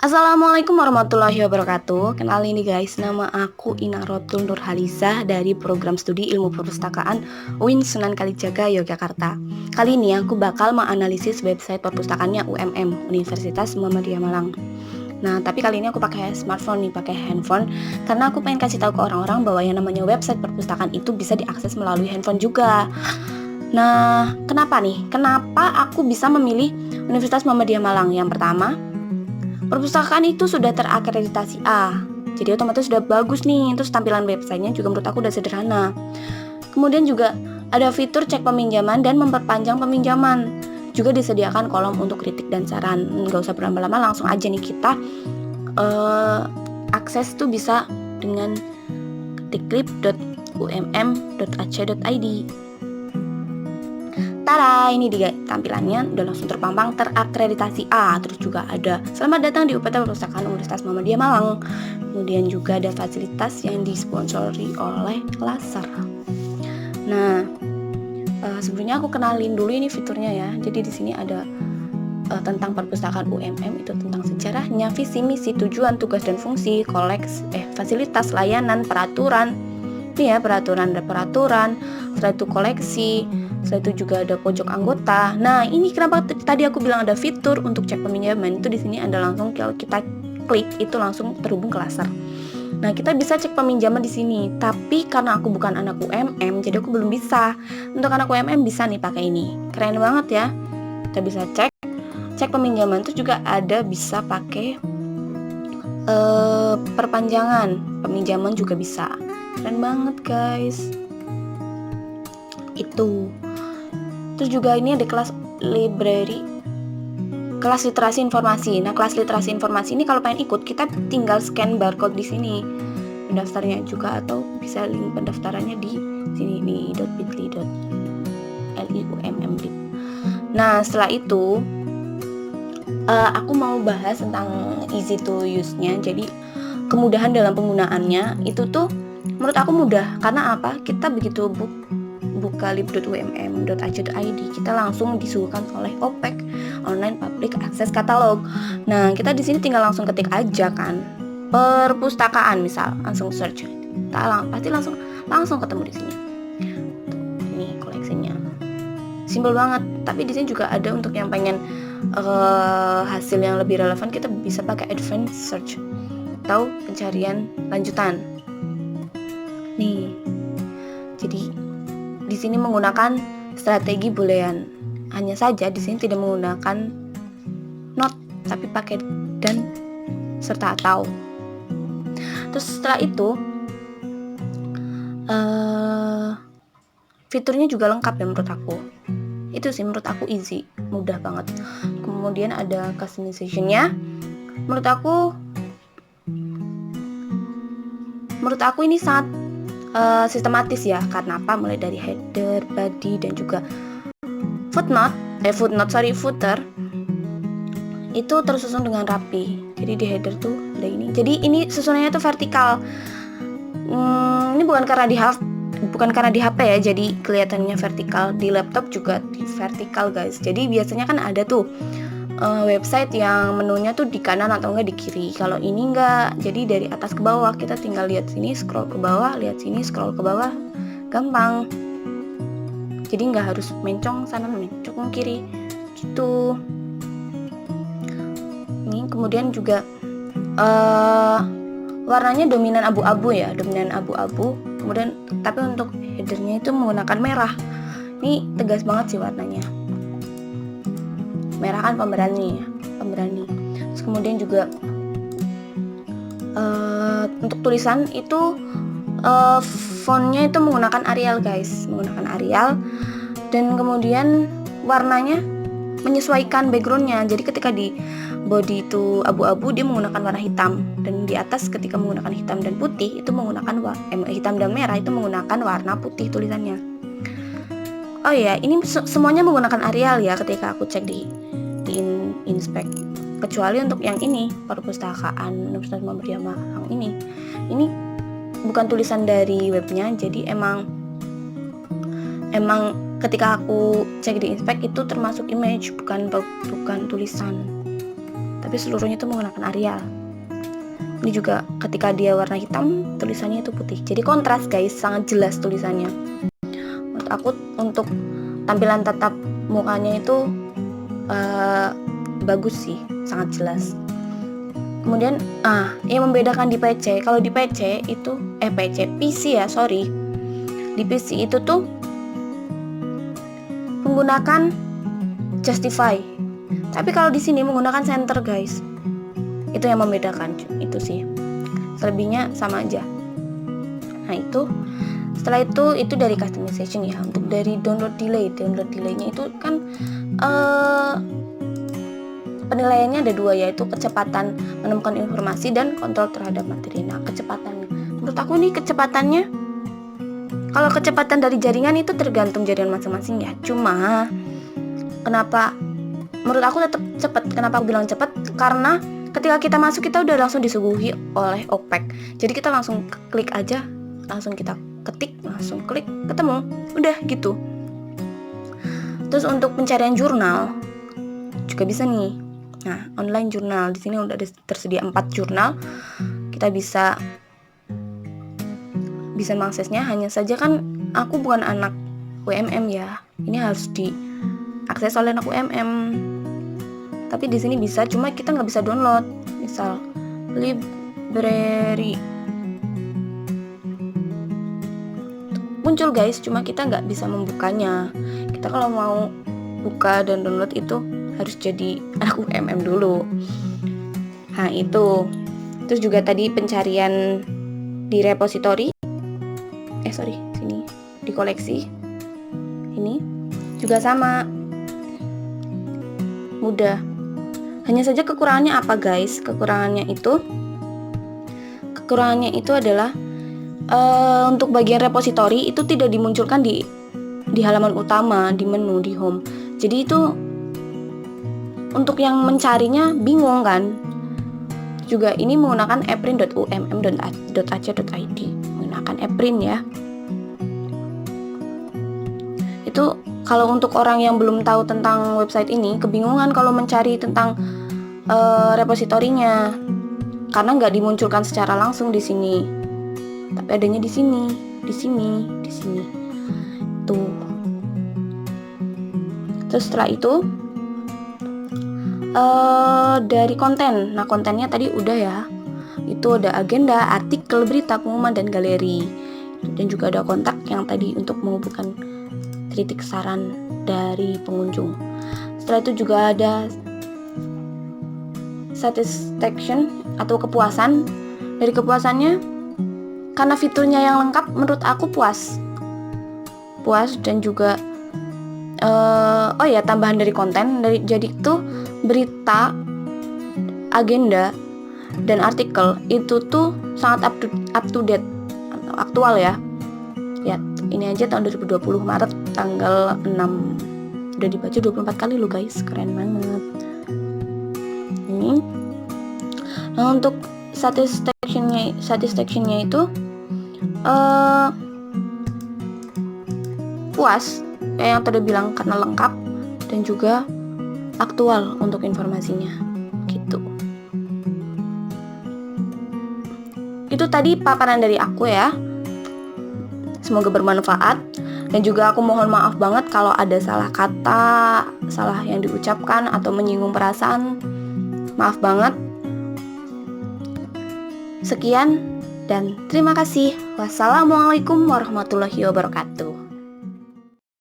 Assalamualaikum warahmatullahi wabarakatuh. Kenalin nih guys, nama aku Inarotul Nurhaliza dari program studi Ilmu Perpustakaan UIN Sunan Kalijaga, Yogyakarta. Kali ini aku bakal menganalisis website perpustakaannya UMM, Universitas Muhammadiyah Malang. Nah, tapi kali ini aku pakai smartphone nih, pakai handphone, karena aku pengen kasih tahu ke orang-orang bahwa yang namanya website perpustakaan itu bisa diakses melalui handphone juga. Nah, kenapa nih? Kenapa aku bisa memilih Universitas Muhammadiyah Malang? Yang pertama, perpustakaan itu sudah terakreditasi A, jadi otomatis sudah bagus nih. Terus tampilan websitenya juga menurut aku udah sederhana. Kemudian juga ada fitur cek peminjaman dan memperpanjang peminjaman. Juga disediakan kolom untuk kritik dan saran. Nggak usah berlama-lama, langsung aja nih kita akses tuh bisa dengan ketikklip.umm.ac.id. Tada, ini dia tampilannya udah langsung terpampang terakreditasi A. Terus juga ada selamat datang di UPT Perpustakaan Universitas Muhammadiyah Malang. Kemudian juga ada fasilitas yang disponsori oleh Laser. Nah, sebelumnya aku kenalin dulu ini fiturnya ya. Jadi di sini ada tentang perpustakaan UMM, itu tentang sejarahnya, visi misi, tujuan, tugas dan fungsi, fasilitas, layanan, peraturan. Ini ya peraturan, setelah itu koleksi, setelah itu juga ada pojok anggota. Nah, ini kenapa tadi aku bilang ada fitur untuk cek peminjaman. Itu di sini ada langsung, kalau kita klik itu langsung terhubung ke Laser. Nah, kita bisa cek peminjaman di sini. Tapi karena aku bukan anak UMM, jadi aku belum bisa. Untuk anak UMM bisa nih pakai ini. Keren banget ya. Kita bisa cek peminjaman. Terus juga ada bisa pakai perpanjangan peminjaman juga bisa. Keren banget guys. Itu. Terus juga ini ada kelas library, kelas literasi informasi. Nah, kelas literasi informasi ini kalau pengen ikut, kita tinggal scan barcode di sini. Pendaftarnya juga, atau bisa link pendaftarannya di sini di bit.ly/liumm. Nah, setelah itu aku mau bahas tentang easy to use-nya. Jadi kemudahan dalam penggunaannya itu tuh menurut aku mudah. Karena apa? Kita begitu buka lib.umm.ac.id, kita langsung disuguhkan oleh OPAC, Online Public Access Catalog. Nah, kita di sini tinggal langsung ketik aja kan, perpustakaan misal, langsung search. Pasti langsung ketemu di sini. Tuh, ini koleksinya. Simpel banget. Tapi di sini juga ada untuk yang pengen hasil yang lebih relevan, kita bisa pakai advanced search atau pencarian lanjutan. Nih. Jadi di sini menggunakan strategi boolean. Hanya saja di sini tidak menggunakan not, tapi pakai dan serta atau. Terus setelah itu fiturnya juga lengkap ya menurut aku. Itu sih menurut aku easy, mudah banget. Kemudian ada customization-nya. Menurut aku ini sangat sistematis ya. Karena apa? Mulai dari header, body, dan juga footer itu tersusun dengan rapi. Jadi di header tuh ada ini. Jadi ini susunannya tuh vertikal. Ini bukan karena di HP ya, jadi kelihatannya vertikal. Di laptop juga vertikal guys. Jadi biasanya kan ada tuh website yang menunya tuh di kanan atau enggak di kiri. Kalau ini enggak, jadi dari atas ke bawah. Kita tinggal lihat sini, scroll ke bawah, lihat sini, scroll ke bawah, gampang. Jadi enggak harus mencong sana, mencong kiri gitu. Ini kemudian juga warnanya dominan abu-abu ya, Kemudian tapi untuk headernya itu menggunakan merah. Ini tegas banget sih warnanya. Merah kan pemberani. Terus kemudian juga untuk tulisan itu fontnya itu menggunakan Arial guys, dan kemudian warnanya menyesuaikan backgroundnya. Jadi ketika di body itu abu-abu, dia menggunakan warna hitam, dan di atas ketika menggunakan hitam dan putih itu menggunakan hitam dan merah itu menggunakan warna putih tulisannya. Oh iya, ini semuanya menggunakan Arial ya ketika aku cek di inspect. Kecuali untuk yang ini, perpustakaan Universitas Muhammadiyah Malang ini bukan tulisan dari webnya. Jadi emang ketika aku cek di inspect itu termasuk image, bukan tulisan. Tapi tapi seluruhnya itu menggunakan Arial. Ini juga ketika dia warna hitam, tulisannya itu putih. Jadi kontras guys, sangat jelas tulisannya. Menurut aku untuk tampilan tatap mukanya itu bagus sih, sangat jelas. Kemudian yang membedakan di PC, kalau di PC itu PC ya, sorry. Di PC itu tuh menggunakan Justify. Tapi kalau di sini menggunakan Center guys. Itu yang membedakan, itu sih. Selebihnya sama aja. Nah itu, setelah itu dari customization ya. Untuk dari download delaynya itu kan penilaiannya ada 2, yaitu kecepatan menemukan informasi dan kontrol terhadap materi. Nah kecepatannya, menurut aku nih kecepatannya, kalau kecepatan dari jaringan itu tergantung jaringan masing-masing ya. Cuma kenapa menurut aku tetap cepat? Kenapa aku bilang cepat? Karena ketika kita masuk, kita udah langsung disuguhi oleh OPEC. Jadi kita langsung klik aja, langsung kita ketik, langsung klik, ketemu. Udah gitu. Terus untuk pencarian jurnal juga bisa nih. Nah, online jurnal di sini udah tersedia 4 jurnal. Kita bisa mengaksesnya. Hanya saja kan aku bukan anak UMM ya. Ini harus diakses oleh anak UMM. Tapi di sini bisa, cuma kita nggak bisa download. Misal library muncul guys, cuma kita nggak bisa membukanya. Kita kalau mau buka dan download itu harus jadi anak UMM dulu. Nah itu. Terus juga tadi pencarian di repository. Sini di koleksi. Ini juga sama. Mudah. Hanya saja kekurangannya apa guys? Kekurangannya itu adalah untuk bagian repository itu tidak dimunculkan di halaman utama, di menu, di home. Jadi itu untuk yang mencarinya bingung kan. Juga ini menggunakan eprint.umm.ac.id, menggunakan eprint ya. Itu kalau untuk orang yang belum tahu tentang website ini, kebingungan kalau mencari tentang repositorinya, karena nggak dimunculkan secara langsung di sini, tapi adanya di sini. Tuh. Terus setelah itu dari konten. Nah kontennya tadi udah ya. Itu ada agenda, artikel, berita, pengumuman, dan galeri. Dan juga ada kontak yang tadi untuk menghubungkan kritik saran dari pengunjung. Setelah itu juga ada satisfaction atau kepuasan. Dari kepuasannya, karena fiturnya yang lengkap, menurut aku puas. Dan juga tambahan dari konten. Jadi itu berita, agenda, dan artikel itu tuh sangat up to date atau aktual ya. Ya, ini aja tahun 2020 Maret tanggal 6. Udah dibaca 24 kali loh guys, keren banget. Ini. Nah, untuk satisfactionnya itu puas, kayak yang tadi bilang, karena lengkap dan juga aktual untuk informasinya. Gitu. Itu tadi paparan dari aku ya. Semoga bermanfaat. Dan juga aku mohon maaf banget kalau ada salah kata, salah yang diucapkan atau menyinggung perasaan. Maaf banget. Sekian dan terima kasih. Wassalamualaikum warahmatullahi wabarakatuh.